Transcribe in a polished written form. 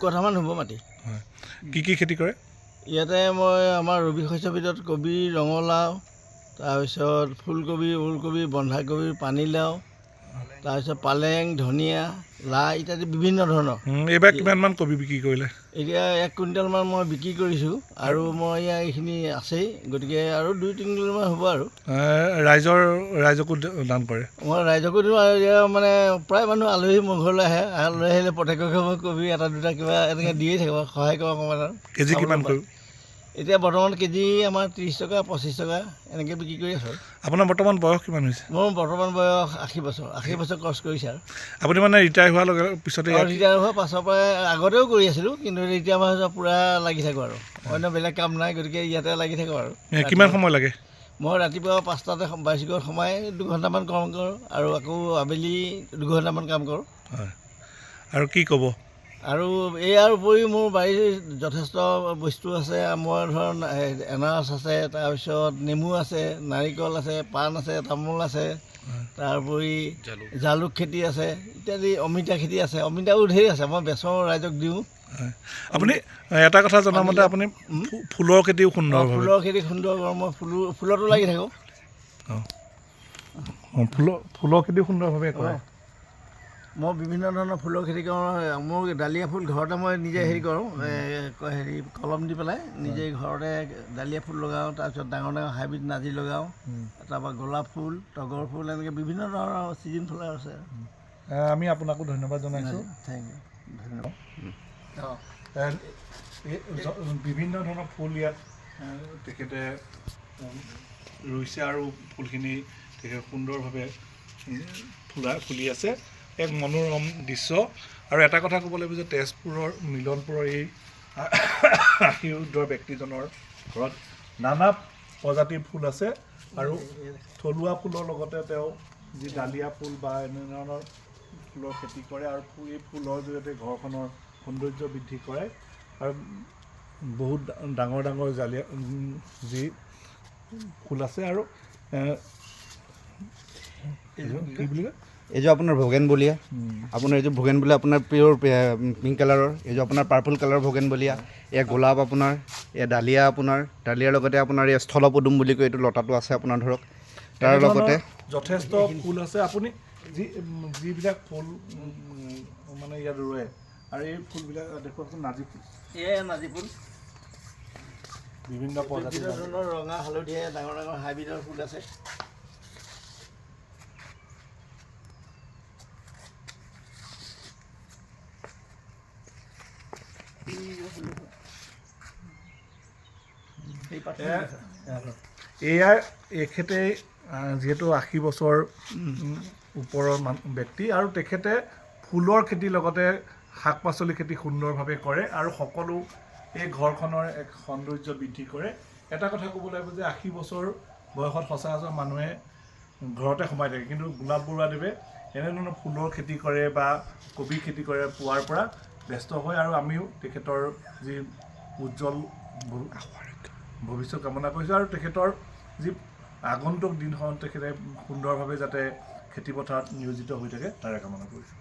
কঠামান হ'ব মাটি। কি খেতি কৰে ইয়াতে মই আমাৰ ৰবি শস্যৰ ভিতৰত কবি, ৰঙালাও, তাৰপিছত ফুলকবি, ওলকবি, বন্ধাকবি, পানীলাও, তাৰপিছত পালেং, ধনিয়া, লাই ইত্যাদি বিভিন্ন ধৰণৰ। এইবাৰ কিমানমান কবি বিক্ৰী কৰিলে? এতিয়া 1 কুইণ্টেলমান মই বিক্ৰী কৰিছোঁ আৰু মই এইখিনি আছেই, গতিকে আৰু 2-3 কিলোমান হ'ব আৰু। ৰাইজকো দান কৰে? মই ৰাইজকো দিওঁ আৰু এতিয়া মানে প্ৰায় মানুহ আলহী মোৰ ঘৰলৈ আহে, আলহী আহিলে প্ৰত্যেককে মই কবি এটা দুটা কিবা এনেকৈ দিয়েই থাকিব, সহায় কৰিব অকণমান আৰু। কেজি কিমান কৰিব? এতিয়া বৰ্তমান কেজি আমাৰ 30 টকা 25 টকা এনেকৈ বিক্ৰী কৰি আছোঁ। আপোনাৰ বৰ্তমান বয়স কিমান হৈছে? মোৰ বৰ্তমান বয়স 80 বছৰ। 80 বছৰ ক্ৰছ কৰিছে আৰু। আপুনি মানে ৰিটায়াৰ হোৱাৰ লগে পিছতে? ৰিটায়াৰ হোৱাৰ পাছৰ পৰাই আগতেও কৰি আছিলোঁ, কিন্তু ৰিটায়াৰ হোৱাৰ পূৰা লাগি থাকোঁ আৰু। অন্য বেলেগ কাম নাই, গতিকে ইয়াতে লাগি থাকোঁ আৰু। কিমান সময় লাগে? মই ৰাতিপুৱা 5টাতে বাইচিকত সোমাই 2 ঘণ্টামান কাম কৰোঁ আৰু আকৌ আবেলি 2 ঘণ্টামান কাম কৰোঁ। হয়, আৰু কি ক'ব? আৰু ইয়াৰ উপৰিও মোৰ বাৰীৰ যথেষ্ট বস্তু আছে। মই ধৰ এনাৰস আছে, তাৰপিছত নেমু আছে, নাৰিকল আছে, পাণ আছে, তামোল আছে, তাৰোপৰি জালুক খেতি আছে ইত্যাদি, অমিতা খেতি আছে। অমিতাও ঢেৰ আছে, মই বেচোঁ, ৰাইজক দিওঁ। আপুনি এটা কথা জনামতে আপুনি ফুলৰ খেতিও সুন্দৰ? ফুলৰ খেতি সুন্দৰ কৰোঁ, মই ফুলতো লাগি থাকোঁ। ফুলৰ খেতি সুন্দৰভাৱে কৰে? মই বিভিন্ন ধৰণৰ ফুলৰ খেতি কৰোঁ। মোৰ ডালিয়া ফুল ঘৰতে মই নিজে হেৰি কৰোঁ, কলম দি পেলাই নিজে ঘৰতে ডালিয়া ফুল লগাওঁ, তাৰপিছত ডাঙৰ ডাঙৰ হাইব্ৰিড নাৰ্জি লগাওঁ, তাৰপৰা গোলাপ ফুল, তগৰ ফুল, এনেকৈ বিভিন্ন ধৰণৰ ছিজন ফুলৰ আছে। আমি আপোনাকো ধন্যবাদ জনাইছোঁ। থেংক ইউ, ধন্যবাদ। বিভিন্ন ধৰণৰ ফুল ইয়াত তেখেতে ৰুইছে আৰু ফুলখিনি তেখেতে সুন্দৰভাৱে ফুলি আছে। এক মনোৰম দৃশ্য। আৰু এটা কথা ক'ব লাগিব যে তেজপুৰৰ মিলনপুৰৰ এই আশীৰুদ্ৰ ব্যক্তিজনৰ ঘৰত নানা প্ৰজাতিৰ ফুল আছে আৰু থলুৱা ফুলৰ লগতে তেওঁ যি ডালিয়া ফুল বা এনে ধৰণৰ ফুলৰ খেতি কৰে আৰু এই ফুলৰ জৰিয়তে ঘৰখনৰ সৌন্দৰ্য বৃদ্ধি কৰে। আৰু বহুত ডাঙৰ ডাঙৰ জালিয়া যি ফুল আছে। আৰু কি বুলি কয়, এইযোৰ আপোনাৰ ভোগেনবলিয়া, আপোনাৰ এইযোৰ ভোগেনবলিয়া আপোনাৰ পিয়'ৰ পিংক কালাৰৰ, এইযোৰ আপোনাৰ পাৰ্পল কালাৰৰ ভোগেনবলিয়া, এয়া গোলাপ আপোনাৰ, এয়া ডালিয়া আপোনাৰ, ডালিয়াৰ লগতে আপোনাৰ এই স্থলপদুম বুলি কয় এইটো লতাটো আছে আপোনাৰ ধৰক। তাৰ লগতে যথেষ্ট ফুল আছে। আপুনি যিবিলাক ফুল মানে ইয়াত ৰুৱে আৰু এই ফুলবিলাক দেখুৱাওকচোন। নাৰ্জি ফুল, এয়াই নাৰ্জি ফুল, বিভিন্ন প্ৰজাতিৰ ধৰণৰ ৰঙা, হালধীয়া, ডাঙৰ ডাঙৰ হাইব্ৰিডৰ ফুল আছে। এখেতে যিহেতু 80 বছৰ ওপৰৰ ব্যক্তি আৰু তেখেতে ফুলৰ খেতিৰ লগতে শাক পাচলি খেতি সুন্দৰভাৱে কৰে আৰু সকলো এই ঘৰখনৰ এক সৌন্দৰ্য বৃদ্ধি কৰে। এটা কথা ক'ব লাগিব যে 80 বছৰ বয়সত সচৰাচৰ মানুহে ঘৰতে সোমাই থাকে, কিন্তু গোলাপ বৰুৱাদেৱে এনেধৰণৰ ফুলৰ খেতি কৰে বা কবি খেতি কৰে পুৱাৰ পৰা ব্যস্ত হয়। আৰু আমিও তেখেতৰ যি উজ্জ্বল ভৱিষ্যত কামনা কৰিছোঁ আৰু তেখেতৰ যি আগন্তুক দিনখন তেখেতে সুন্দৰভাৱে যাতে খেতিপথাৰত নিয়োজিত হৈ থাকে তাৰে কামনা কৰিছোঁ।